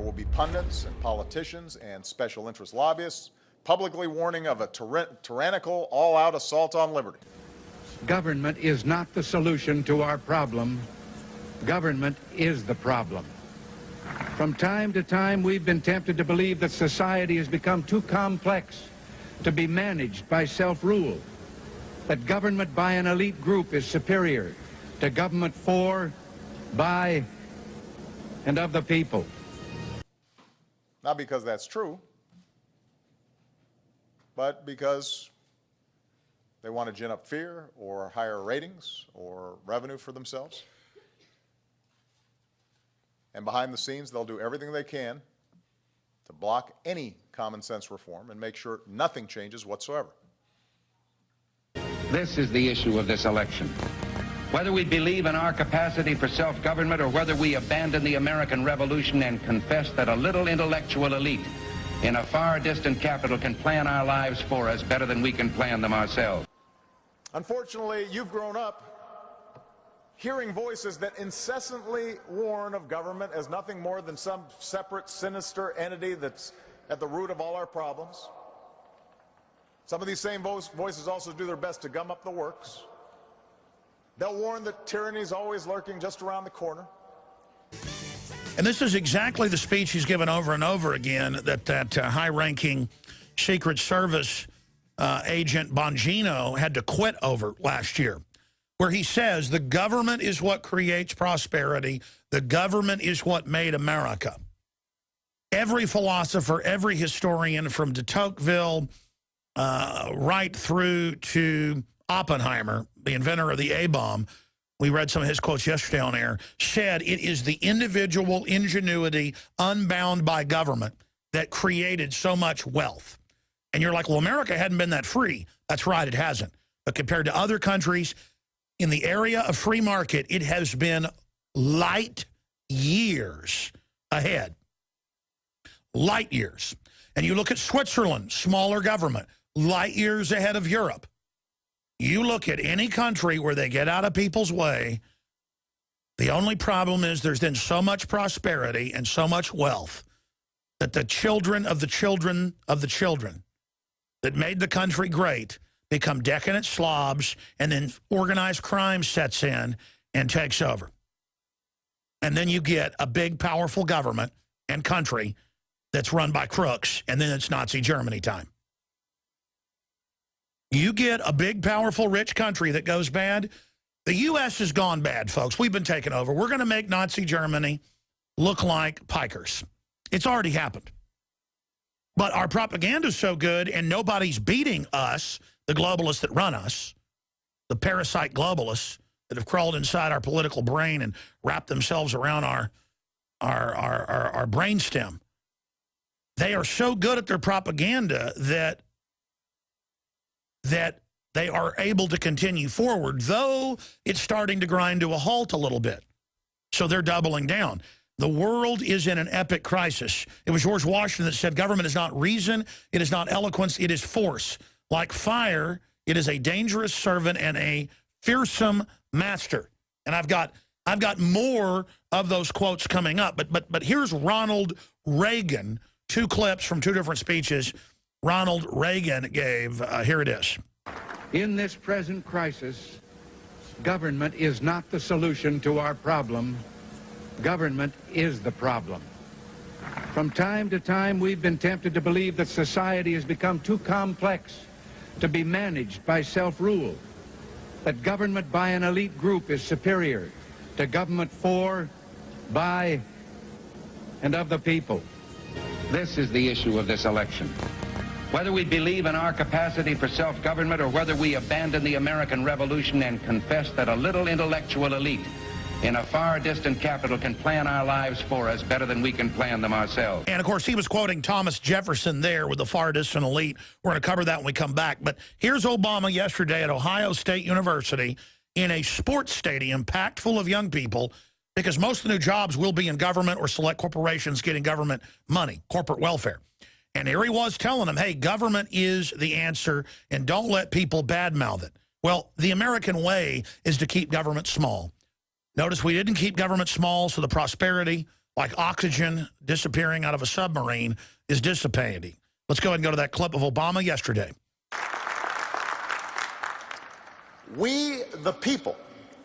There will be pundits and politicians and special interest lobbyists publicly warning of a tyrannical, all-out assault on liberty. Government is not the solution to our problem. Government is the problem. From time to time, we've been tempted to believe that society has become too complex to be managed by self-rule, that government by an elite group is superior to government for, by, and of the people. Not because that's true, but because they want to gin up fear or higher ratings or revenue for themselves. And behind the scenes, they'll do everything they can to block any common sense reform and make sure nothing changes whatsoever. This is the issue of this election. Whether we believe in our capacity for self-government or whether we abandon the American Revolution and confess that a little intellectual elite in a far distant capital can plan our lives for us better than we can plan them ourselves. Unfortunately, you've grown up hearing voices that incessantly warn of government as nothing more than some separate, sinister entity that's at the root of all our problems. Some of these same voices also do their best to gum up the works. They'll warn that tyranny is always lurking just around the corner. And this is exactly the speech he's given over and over again that high-ranking Secret Service agent Bongino had to quit over last year, where he says the government is what creates prosperity. The government is what made America. Every philosopher, every historian from de Tocqueville right through to Oppenheimer, the inventor of the A-bomb, we read some of his quotes yesterday on air, said it is the individual ingenuity unbound by government that created so much wealth. And you're like, well, America hadn't been that free. That's right, it hasn't. But compared to other countries, in the area of free market, it has been light years ahead. Light years. And you look at Switzerland, smaller government, light years ahead of Europe. You look at any country where they get out of people's way, the only problem is there's been so much prosperity and so much wealth that the children of the children of the children that made the country great become decadent slobs, and then organized crime sets in and takes over. And then you get a big, powerful government and country that's run by crooks, and then it's Nazi Germany time. You get a big, powerful, rich country that goes bad. The U.S. has gone bad, folks. We've been taken over. We're going to make Nazi Germany look like pikers. It's already happened. But our propaganda is so good, and nobody's beating us, the globalists that run us, the parasite globalists that have crawled inside our political brain and wrapped themselves around our brainstem. They are so good at their propaganda that they are able to continue forward, though it's starting to grind to a halt a little bit. So they're doubling down. The world is in an epic crisis. It was George Washington that said, government is not reason, it is not eloquence, it is force. Like fire, it is a dangerous servant and a fearsome master. And I've got more of those quotes coming up. But here's Ronald Reagan, two clips from two different speeches Ronald Reagan gave. Here it is. In this present crisis, government is not the solution to our problem. Government is the problem. From time to time, we've been tempted to believe that society has become too complex to be managed by self-rule, that government by an elite group is superior to government for, by, and of the people. This is the issue of this election. Whether we believe in our capacity for self-government or whether we abandon the American Revolution and confess that a little intellectual elite in a far distant capital can plan our lives for us better than we can plan them ourselves. And, of course, he was quoting Thomas Jefferson there with the far distant elite. We're going to cover that when we come back. But here's Obama yesterday at Ohio State University in a sports stadium packed full of young people, because most of the new jobs will be in government or select corporations getting government money, corporate welfare. And here he was telling them, hey, government is the answer, and don't let people badmouth it. Well, the American way is to keep government small. Notice we didn't keep government small so the prosperity like oxygen disappearing out of a submarine, is dissipating. Let's go ahead and go to that clip of Obama yesterday. We, the people,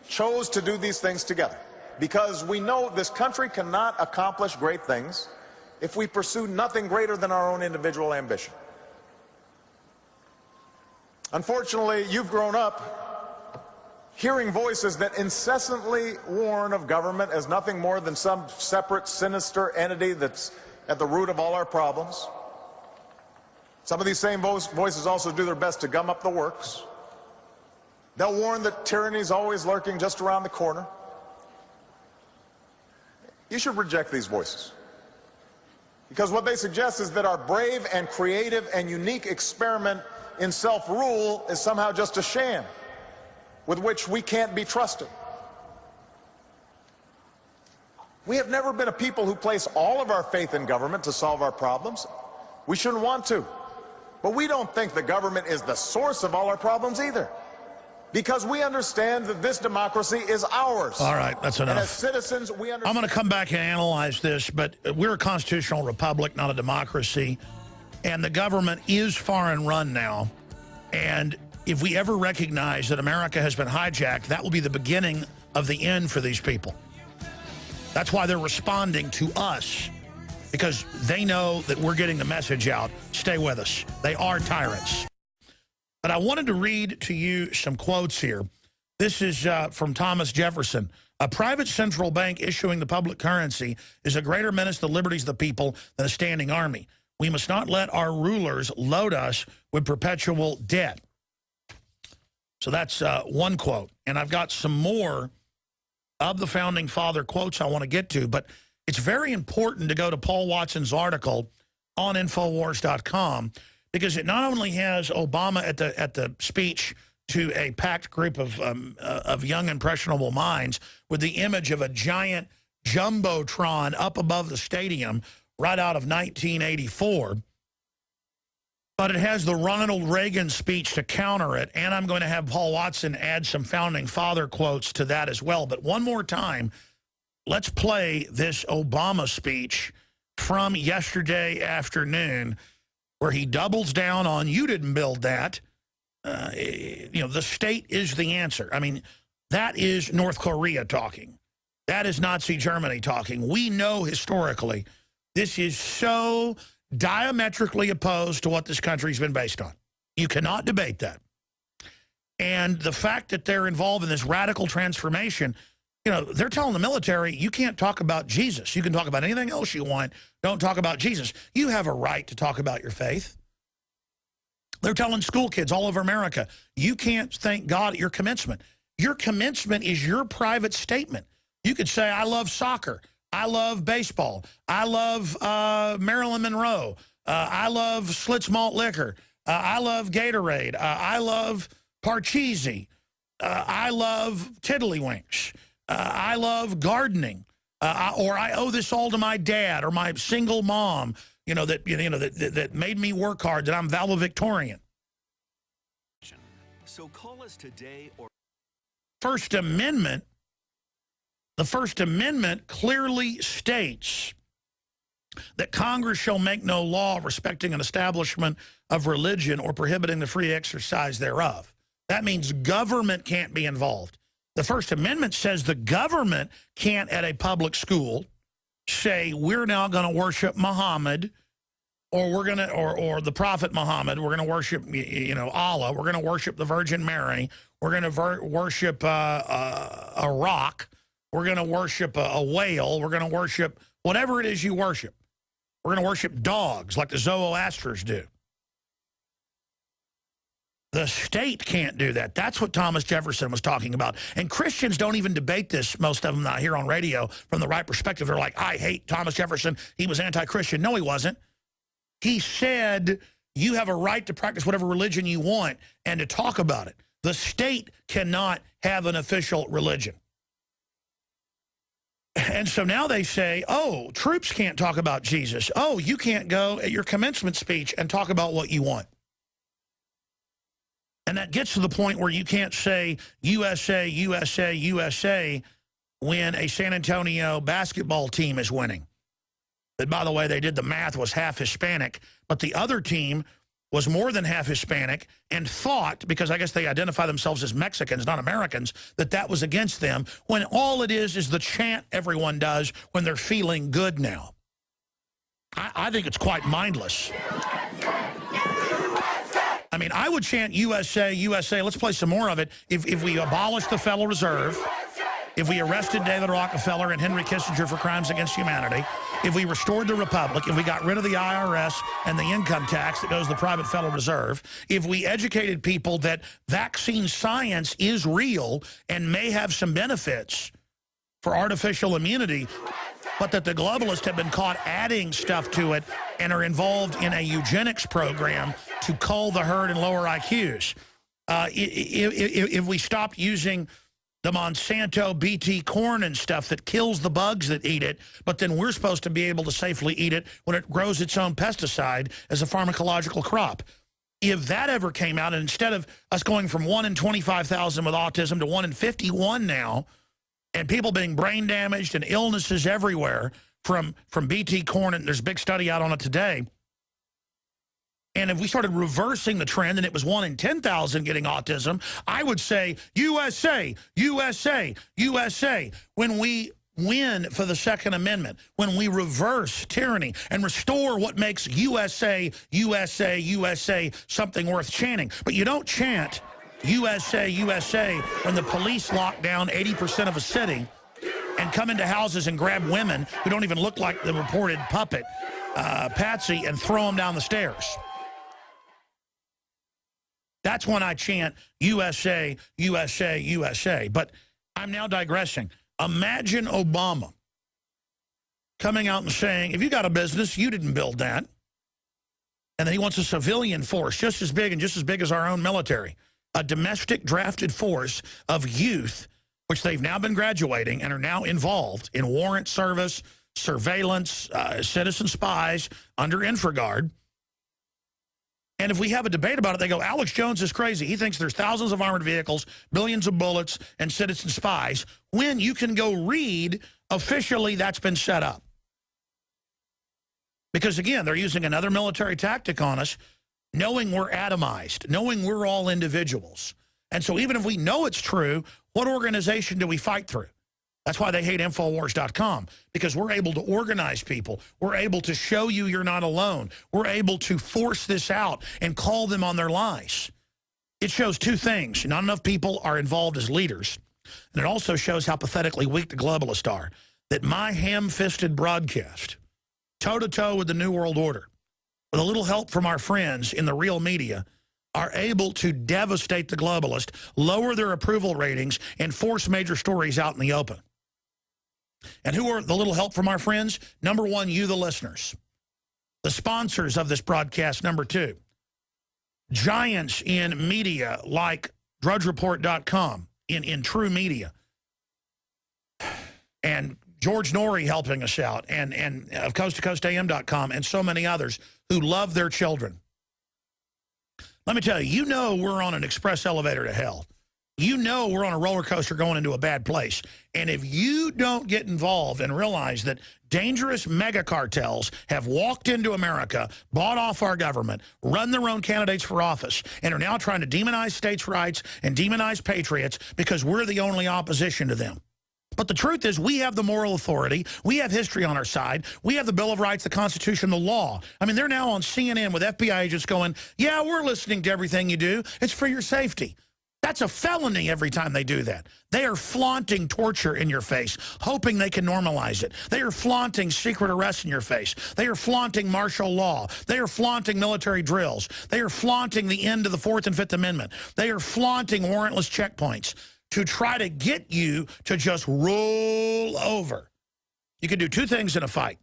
chose to do these things together because we know this country cannot accomplish great things if we pursue nothing greater than our own individual ambition. Unfortunately, you've grown up hearing voices that incessantly warn of government as nothing more than some separate, sinister entity that's at the root of all our problems. Some of these same voices also do their best to gum up the works. They'll warn that tyranny is always lurking just around the corner. You should reject these voices, because what they suggest is that our brave and creative and unique experiment in self-rule is somehow just a sham with which we can't be trusted. We have never been a people who place all of our faith in government to solve our problems. We shouldn't want to. But we don't think the government is the source of all our problems either, because we understand that this democracy is ours. All right, that's enough. And as citizens, we understand. I'm going to come back and analyze this, but we're a constitutional republic, not a democracy. And the government is foreign run now. And if we ever recognize that America has been hijacked, that will be the beginning of the end for these people. That's why they're responding to us, because they know that we're getting the message out. Stay with us. They are tyrants. But I wanted to read to you some quotes here. This is from Thomas Jefferson. A private central bank issuing the public currency is a greater menace to the liberties of the people than a standing army. We must not let our rulers load us with perpetual debt. So that's one quote. And I've got some more of the Founding Father quotes I want to get to, but it's very important to go to Paul Watson's article on Infowars.com, because it not only has Obama at the speech to a packed group of young, impressionable minds with the image of a giant jumbotron up above the stadium right out of 1984, but it has the Ronald Reagan speech to counter it, and I'm going to have Paul Watson add some Founding Father quotes to that as well. But one more time, let's play this Obama speech from yesterday afternoon, where he doubles down on, you didn't build that. You know, the state is the answer. I mean, that is North Korea talking. That is Nazi Germany talking. We know historically this is so diametrically opposed to what this country's been based on. You cannot debate that. And the fact that they're involved in this radical transformation, you know, they're telling the military, you can't talk about Jesus. You can talk about anything else you want. Don't talk about Jesus. You have a right to talk about your faith. They're telling school kids all over America, you can't thank God at your commencement. Your commencement is your private statement. You could say, I love soccer. I love baseball. I love Marilyn Monroe. I love Schlitz malt liquor. I love Gatorade. I love Parcheesi. I love Tiddlywinks. I love gardening. Or I owe this all to my dad or my single mom, that made me work hard, that I'm valedictorian. So call us today or First Amendment. The First Amendment clearly states that Congress shall make no law respecting an establishment of religion or prohibiting the free exercise thereof. That means government can't be involved. The First Amendment says the government can't, at a public school, say we're now going to worship Muhammad, or we're going to, or the Prophet Muhammad. We're going to worship, Allah. We're going to worship the Virgin Mary. We're going to worship a rock. We're going to worship a whale. We're going to worship whatever it is you worship. We're going to worship dogs like the Zoroastrians do. The state can't do that. That's what Thomas Jefferson was talking about. And Christians don't even debate this, most of them not here on radio, from the right perspective. They're like, I hate Thomas Jefferson. He was anti-Christian. No, he wasn't. He said you have a right to practice whatever religion you want and to talk about it. The state cannot have an official religion. And so now they say, oh, troops can't talk about Jesus. Oh, you can't go at your commencement speech and talk about what you want. And that gets to the point where you can't say USA, USA, USA when a San Antonio basketball team is winning. That, by the way, they did the math, was half Hispanic, but the other team was more than half Hispanic and thought, because I guess they identify themselves as Mexicans, not Americans, that that was against them, when all it is the chant everyone does when they're feeling good now. I think it's quite mindless. I mean, I would chant USA, USA. Let's play some more of it. If we abolished the Federal Reserve, if we arrested David Rockefeller and Henry Kissinger for crimes against humanity, if we restored the Republic, if we got rid of the IRS and the income tax that goes to the private Federal Reserve, if we educated people that vaccine science is real and may have some benefits for artificial immunity, but that the globalists have been caught adding stuff to it and are involved in a eugenics program to cull the herd and lower IQs. If we stopped using the Monsanto BT corn and stuff that kills the bugs that eat it, but then we're supposed to be able to safely eat it when it grows its own pesticide as a pharmacological crop. If that ever came out, and instead of us going from 1 in 25,000 with autism to 1 in 51 now, and people being brain damaged and illnesses everywhere from BT corn, and there's a big study out on it today. And if we started reversing the trend and it was 1 in 10,000 getting autism, I would say USA, USA, USA. When we win for the Second Amendment, when we reverse tyranny and restore what makes USA, USA, USA something worth chanting. But you don't chant USA, USA when the police lock down 80% of a city and come into houses and grab women who don't even look like the reported puppet, Patsy, and throw them down the stairs. That's when I chant USA, USA, USA. But I'm now digressing. Imagine Obama coming out and saying, if you got a business, you didn't build that. And then he wants a civilian force just as big and just as big as our own military. A domestic drafted force of youth, which they've now been graduating and are now involved in warrant service, surveillance, citizen spies under InfraGard. And if we have a debate about it, they go, Alex Jones is crazy. He thinks there's thousands of armored vehicles, billions of bullets, and citizen spies, when you can go read officially that's been set up. Because, again, they're using another military tactic on us, knowing we're atomized, knowing we're all individuals. And so even if we know it's true, what organization do we fight through? That's why they hate Infowars.com, because we're able to organize people. We're able to show you you're not alone. We're able to force this out and call them on their lies. It shows two things. Not enough people are involved as leaders. And it also shows how pathetically weak the globalists are. That my ham-fisted broadcast, toe-to-toe with the New World Order, with a little help from our friends in the real media, are able to devastate the globalist, lower their approval ratings, and force major stories out in the open. And who are the little help from our friends? Number one, you, the listeners. The sponsors of this broadcast, number two. Giants in media like DrudgeReport.com, in true media. And George Norrie helping us out, and of CoastToCoastAM.com, and so many others who love their children. Let me tell you, you know we're on an express elevator to hell. You know we're on a roller coaster going into a bad place. And if you don't get involved and realize that dangerous mega cartels have walked into America, bought off our government, run their own candidates for office, and are now trying to demonize states' rights and demonize patriots because we're the only opposition to them. But the truth is, we have the moral authority. We have history on our side. We have the Bill of Rights, the Constitution, the law. I mean, they're now on CNN with FBI agents going, yeah, we're listening to everything you do. It's for your safety. That's a felony every time they do that. They are flaunting torture in your face, hoping they can normalize it. They are flaunting secret arrests in your face. They are flaunting martial law. They are flaunting military drills. They are flaunting the end of the 4th and 5th Amendment. They are flaunting warrantless checkpoints to try to get you to just roll over. You can do two things in a fight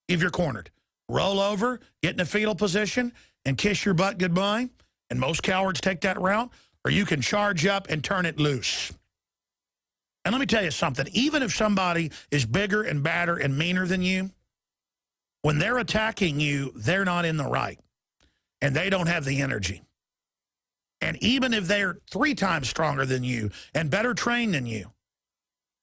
if you're cornered. Roll over, get in a fetal position, and kiss your butt goodbye. And most cowards take that route. Or you can charge up and turn it loose. And let me tell you something. Even if somebody is bigger and badder and meaner than you, when they're attacking you, they're not in the right. And they don't have the energy. And even if they're 3 times stronger than you and better trained than you,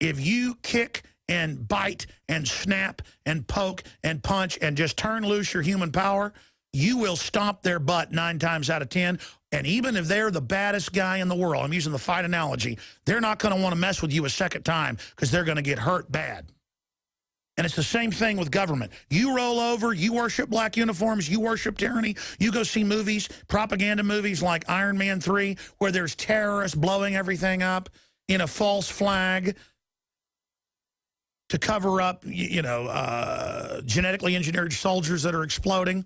If you kick and bite and snap and poke and punch and just turn loose your human power, you will stomp their butt 9 times out of 10. And even if they're the baddest guy in the world, I'm using the fight analogy, they're not going to want to mess with you a second time because they're going to get hurt bad. And it's the same thing with government. You roll over, you worship black uniforms, you worship tyranny, you go see movies, propaganda movies like Iron Man 3, where there's terrorists blowing everything up in a false flag to cover up, genetically engineered soldiers that are exploding.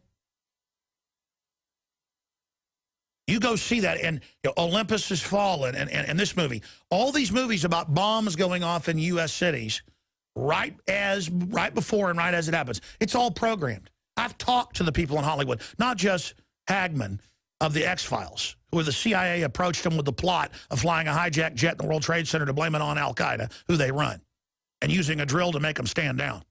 You go see that, and Olympus has fallen, and this movie. All these movies about bombs going off in U.S. cities, right before and right as it happens. It's all programmed. I've talked to the people in Hollywood, not just Hagman of the X-Files, who the CIA approached them with the plot of flying a hijacked jet in the World Trade Center to blame it on Al-Qaeda, who they run, and using a drill to make them stand down.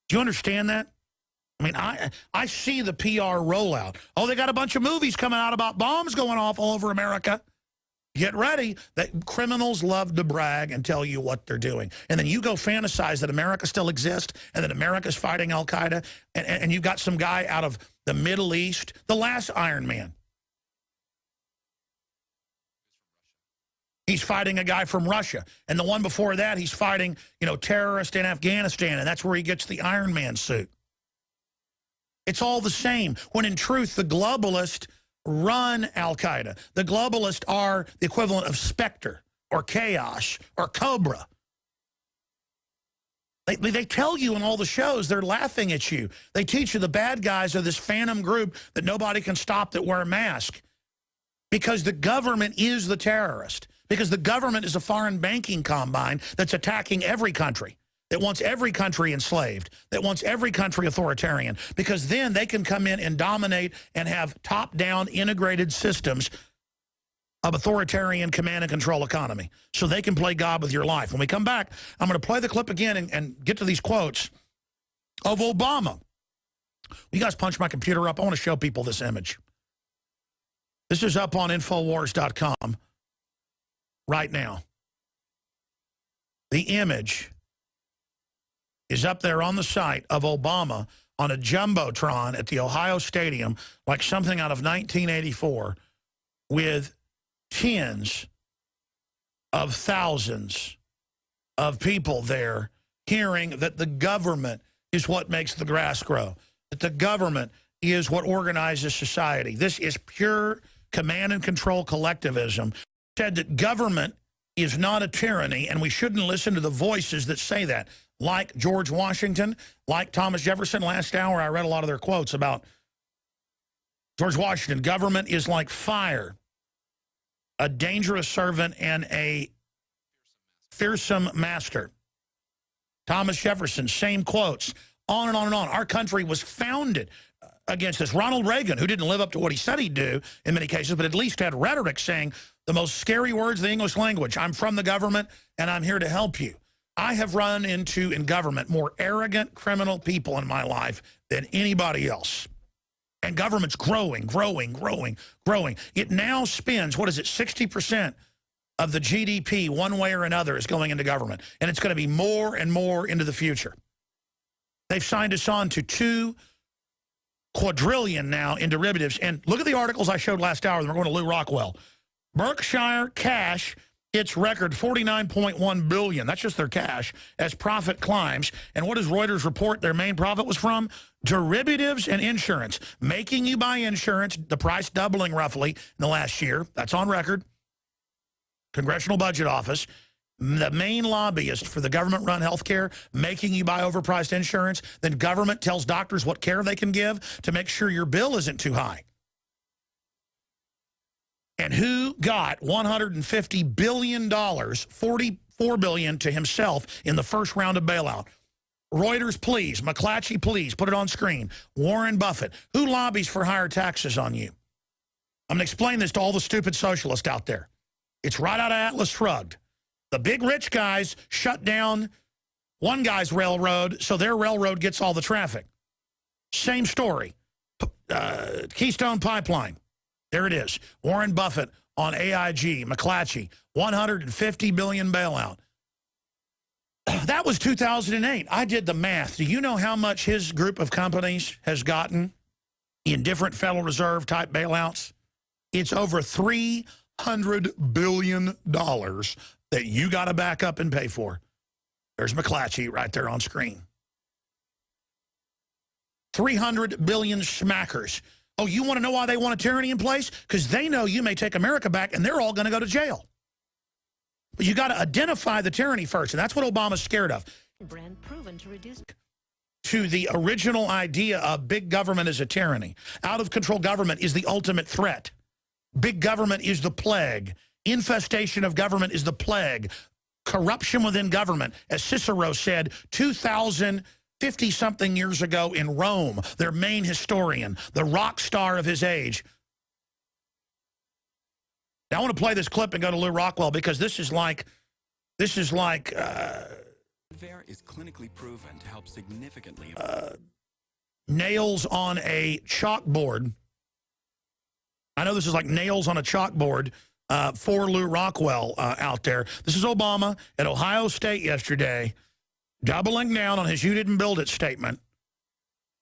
Do you understand that? I mean, I see the PR rollout. Oh, they got a bunch of movies coming out about bombs going off all over America. Get ready. That criminals love to brag and tell you what they're doing. And then you go fantasize that America still exists and that America's fighting Al-Qaeda. And you've got some guy out of the Middle East, the last Iron Man. He's fighting a guy from Russia. And the one before that, he's fighting, terrorists in Afghanistan. And that's where he gets the Iron Man suit. It's all the same. When in truth, the globalists run Al-Qaeda. The globalists are the equivalent of Spectre or Chaos or Cobra. They tell you in all the shows, they're laughing at you. They teach you the bad guys are this phantom group that nobody can stop that wear a mask. Because the government is the terrorist. Because the government is a foreign banking combine that's attacking every country. That wants every country enslaved, that wants every country authoritarian, because then they can come in and dominate and have top-down integrated systems of authoritarian command and control economy. So they can play God with your life. When we come back, I'm going to play the clip again and get to these quotes of Obama. You guys punch my computer up. I want to show people this image. This is up on Infowars.com right now. The image is up there on the site of Obama on a Jumbotron at the Ohio Stadium, like something out of 1984, with tens of thousands of people there hearing that the government is what makes the grass grow, that the government is what organizes society. This is pure command and control collectivism. Said that government is not a tyranny, and we shouldn't listen to the voices that say that. Like George Washington, like Thomas Jefferson. Last hour, I read a lot of their quotes about George Washington. Government is like fire, a dangerous servant and a fearsome master. Thomas Jefferson, same quotes, on and on and on. Our country was founded against this. Ronald Reagan, who didn't live up to what he said he'd do in many cases, but at least had rhetoric saying the most scary words in the English language. I'm from the government, and I'm here to help you. I have run into, in government, more arrogant criminal people in my life than anybody else. And government's growing, growing, growing, growing. It now spends, 60% of the GDP, one way or another, is going into government. And it's going to be more and more into the future. They've signed us on to $2 quadrillion now in derivatives. And look at the articles I showed last hour. We're going to Lou Rockwell. Berkshire cash hits record $49.1 billion. That's just their cash as profit climbs. And what does Reuters report their main profit was from? Derivatives and insurance. Making you buy insurance, the price doubling roughly in the last year. That's on record. Congressional Budget Office. The main lobbyist for the government-run health care, making you buy overpriced insurance. Then government tells doctors what care they can give to make sure your bill isn't too high. And who got $150 billion, $44 billion to himself in the first round of bailout? Reuters, please. McClatchy, please. Put it on screen. Warren Buffett. Who lobbies for higher taxes on you? I'm going to explain this to all the stupid socialists out there. It's right out of Atlas Shrugged. The big rich guys shut down one guy's railroad, so their railroad gets all the traffic. Same story. Keystone Pipeline. There it is. Warren Buffett on AIG, McClatchy. $150 billion bailout. That was 2008. I did the math. Do you know how much his group of companies has gotten in different Federal Reserve type bailouts? It's over $300 billion that you got to back up and pay for. There's McClatchy right there on screen. 300 billion smackers. Oh, you want to know why they want a tyranny in place? Because they know you may take America back and they're all going to go to jail. But you got to identify the tyranny first, and that's what Obama's scared of. Brand proven to reduce To the original idea of big government is a tyranny. Out of control government is the ultimate threat. Big government is the plague. Infestation of government is the plague. Corruption within government, as Cicero said 2,050-something years ago in Rome, their main historian, the rock star of his age. Now, I want to play this clip and go to Lou Rockwell because this is like Fair is clinically proven to help significantly nails on a chalkboard. I know this is like nails on a chalkboard for Lou Rockwell out there. This is Obama at Ohio State yesterday, doubling down on his "you didn't build it" statement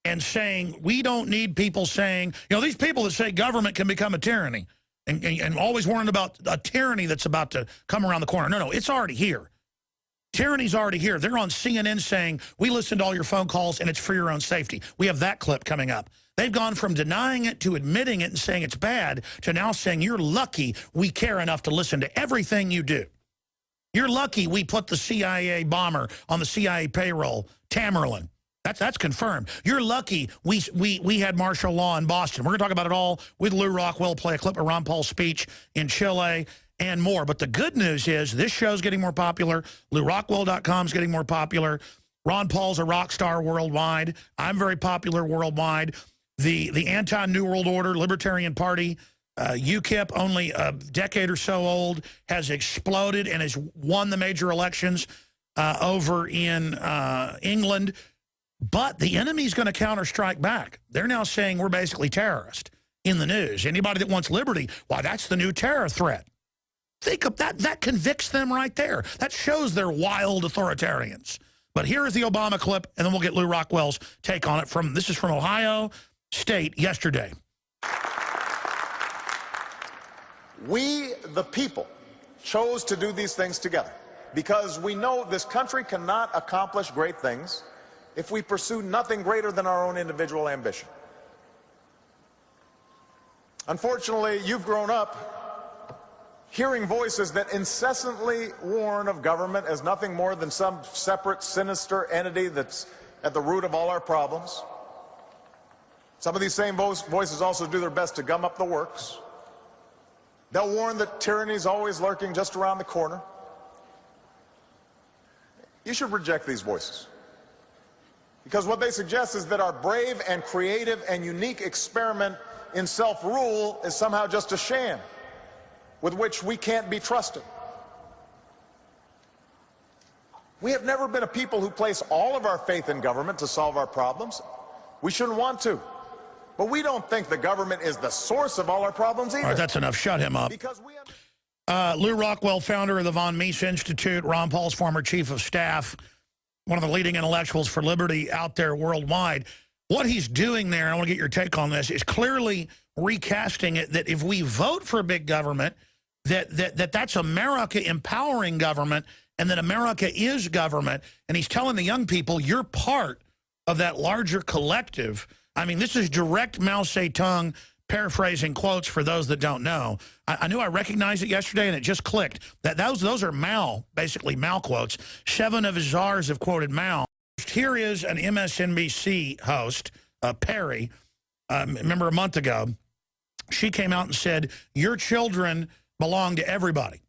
and saying we don't need people saying, you know, these people that say government can become a tyranny and always warning about a tyranny that's about to come around the corner. No, it's already here. Tyranny's already here. They're on CNN saying, we listened to all your phone calls and it's for your own safety. We have that clip coming up. They've gone from denying it to admitting it and saying it's bad to now saying you're lucky we care enough to listen to everything you do. You're lucky we put the CIA bomber on the CIA payroll, Tamerlan. That's confirmed. You're lucky we had martial law in Boston. We're going to talk about it all with Lou Rockwell, play a clip of Ron Paul's speech in Chile, and more. But the good news is this show's getting more popular. LouRockwell.com is getting more popular. Ron Paul's a rock star worldwide. I'm very popular worldwide. The anti-New World Order Libertarian Party, UKIP, only a decade or so old, has exploded and has won the major elections over in England. But the enemy's going to counter-strike back. They're now saying we're basically terrorists in the news. Anybody that wants liberty, why, that's the new terror threat. Think of that. That convicts them right there. That shows they're wild authoritarians. But here is the Obama clip, and then we'll get Lou Rockwell's take on it. This is from Ohio State yesterday. We, the people, chose to do these things together because we know this country cannot accomplish great things if we pursue nothing greater than our own individual ambition. Unfortunately, you've grown up hearing voices that incessantly warn of government as nothing more than some separate, sinister entity that's at the root of all our problems. Some of these same voices also do their best to gum up the works. They'll warn that tyranny is always lurking just around the corner. You should reject these voices, because what they suggest is that our brave and creative and unique experiment in self-rule is somehow just a sham with which we can't be trusted. We have never been a people who place all of our faith in government to solve our problems. We shouldn't want to. But we don't think the government is the source of all our problems either. All right, that's enough. Shut him up. Because we have... Lou Rockwell, founder of the Von Mises Institute, Ron Paul's former chief of staff, one of the leading intellectuals for liberty out there worldwide. What he's doing there, and I want to get your take on this, is clearly recasting it that if we vote for big government, that's America empowering government, and that America is government. And he's telling the young people, you're part of that larger collective. I mean, this is direct Mao Zedong paraphrasing quotes for those that don't know. I knew I recognized it yesterday, and it just clicked. Those are Mao, basically Mao quotes. 7 of his czars have quoted Mao. Here is an MSNBC host, Perry, remember a month ago, she came out and said, your children belong to everybody.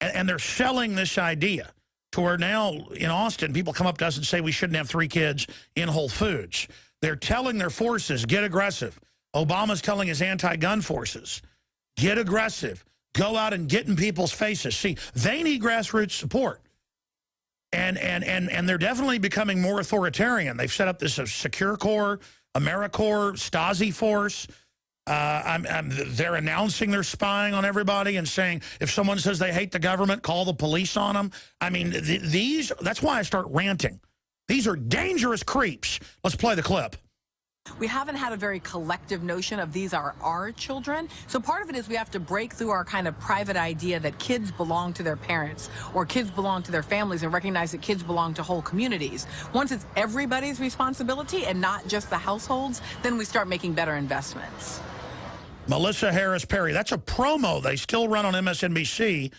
And they're selling this idea to where now in Austin, people come up to us and say we shouldn't have 3 kids in Whole Foods. They're telling their forces, get aggressive. Obama's telling his anti-gun forces, get aggressive. Go out and get in people's faces. See, they need grassroots support. And they're definitely becoming more authoritarian. They've set up this Secure Corps, AmeriCorps, Stasi force. They're announcing they're spying on everybody and saying if someone says they hate the government, call the police on them. I mean, that's why I start ranting. These are dangerous creeps. Let's play the clip. We haven't had a very collective notion of these are our children. So part of it is we have to break through our kind of private idea that kids belong to their parents or kids belong to their families and recognize that kids belong to whole communities. Once it's everybody's responsibility and not just the households, then we start making better investments. Melissa Harris Perry, that's a promo they still run on MSNBC.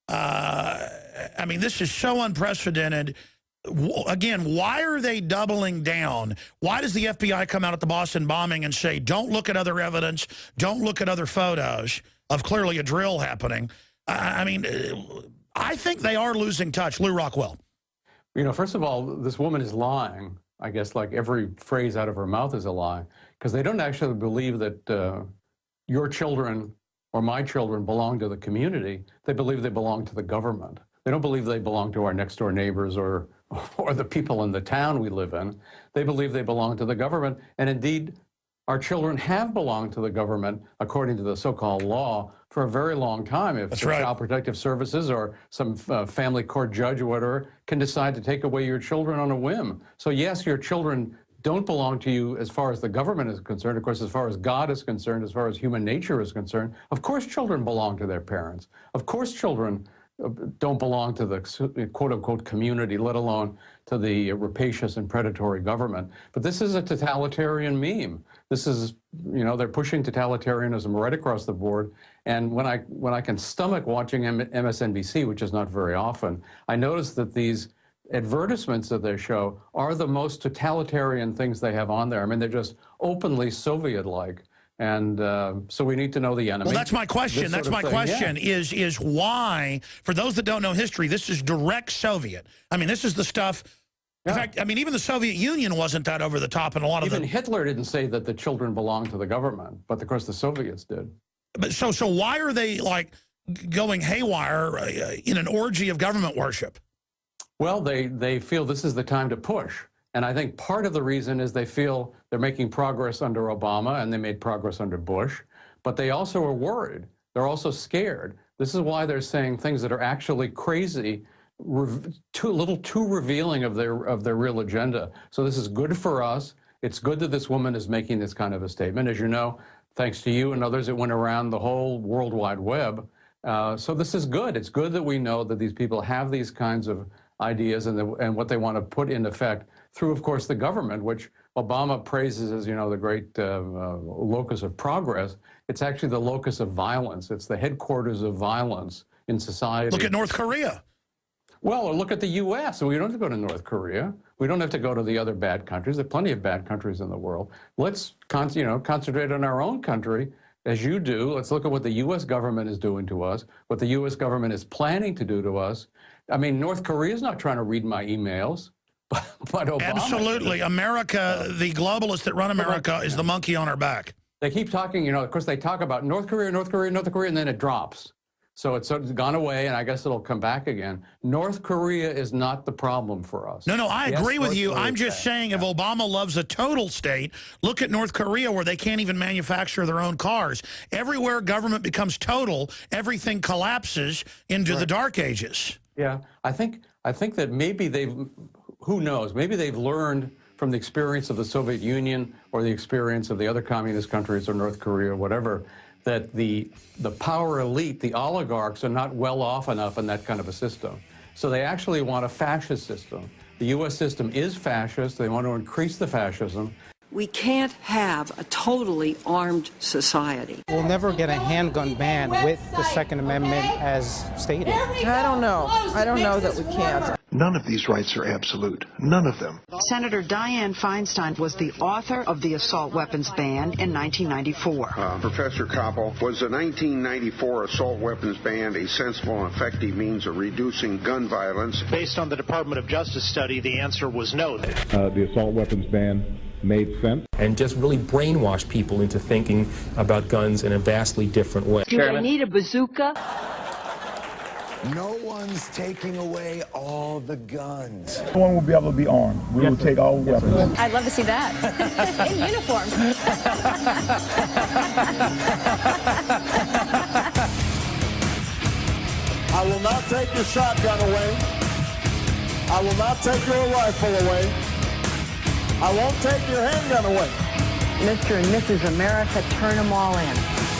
I mean, this is so unprecedented. Again, why are they doubling down? Why does the FBI come out at the Boston bombing and say, don't look at other evidence, don't look at other photos of clearly a drill happening? I mean, I think they are losing touch. Lou Rockwell. You know, first of all, this woman is lying. I guess like every phrase out of her mouth is a lie, because they don't actually believe that your children or my children belong to the community. They believe they belong to the government. They don't believe they belong to our next door neighbors or the people in the town we live in. They believe they belong to the government. And indeed, our children have belonged to the government, according to the so-called law, for a very long time. If the Child Protective Services or some family court judge or whatever can decide to take away your children on a whim. So yes, your children don't belong to you as far as the government is concerned. Of course, as far as God is concerned, as far as human nature is concerned, of course children belong to their parents. Of course children don't belong to the quote-unquote community, let alone to the rapacious and predatory government. But this is a totalitarian meme. This is, you know, they're pushing totalitarianism right across the board. And when I can stomach watching MSNBC, which is not very often, I notice that these advertisements that they show are the most totalitarian things they have on there. I mean, they're just openly Soviet-like. And so we need to know the enemy. Well, that's my question. That's my question is why, for those that don't know history, this is direct Soviet. I mean, this is the stuff. In fact, I mean, even the Soviet Union wasn't that over the top, and a lot of even Hitler didn't say that the children belonged to the government, but of course the Soviets did. But so why are they like going haywire in an orgy of government worship? Well, they feel this is the time to push. And I think part of the reason is they feel they're making progress under Obama and they made progress under Bush, but they also are worried. They're also scared. This is why they're saying things that are actually crazy, a little too revealing of their real agenda. So this is good for us. It's good that this woman is making this kind of a statement. As you know, thanks to you and others, it went around the whole World Wide Web. So this is good. It's good that we know that these people have these kinds of ideas and what they want to put in effect through, of course, the government, which Obama praises as, you know, the great locus of progress. It's actually the locus of violence. It's the headquarters of violence in society. Look at North Korea. Well, or look at the U.S. We don't have to go to North Korea. We don't have to go to the other bad countries. There are plenty of bad countries in the world. Let's concentrate on our own country, as you do. Let's look at what the U.S. government is doing to us, what the U.S. government is planning to do to us. I mean, North Korea is not trying to read my emails. But Obama, absolutely. America, the globalists that run America, is the monkey on our back. They keep talking, you know, of course, they talk about North Korea, North Korea, North Korea, and then it drops. So it's gone away, and I guess it'll come back again. North Korea is not the problem for us. No, I agree with you. I'm just saying if Obama loves a total state, look at North Korea where they can't even manufacture their own cars. Everywhere government becomes total, everything collapses into the dark ages. Yeah, I think that maybe who knows, maybe they've learned from the experience of the Soviet Union or the experience of the other communist countries or North Korea or whatever, that the power elite, the oligarchs, are not well off enough in that kind of a system. So they actually want a fascist system. The U.S. system is fascist. They want to increase the fascism. We can't have a totally armed society. We'll never get a handgun ban with the Second Amendment as stated. I don't know. I don't know that we can't. None of these rights are absolute. None of them. Senator Dianne Feinstein was the author of the assault weapons ban in 1994. Professor Koppel, was the 1994 assault weapons ban a sensible and effective means of reducing gun violence? Based on the Department of Justice study, the answer was no. The assault weapons ban made sense. And just really brainwash people into thinking about guns in a vastly different way. Do I need a bazooka? No one's taking away all the guns. No one will be able to be armed. We will take all weapons. I'd love to see that. In uniform. I will not take your shotgun away. I will not take your rifle away. I won't take your handgun away. Mr. and Mrs. America, turn them all in.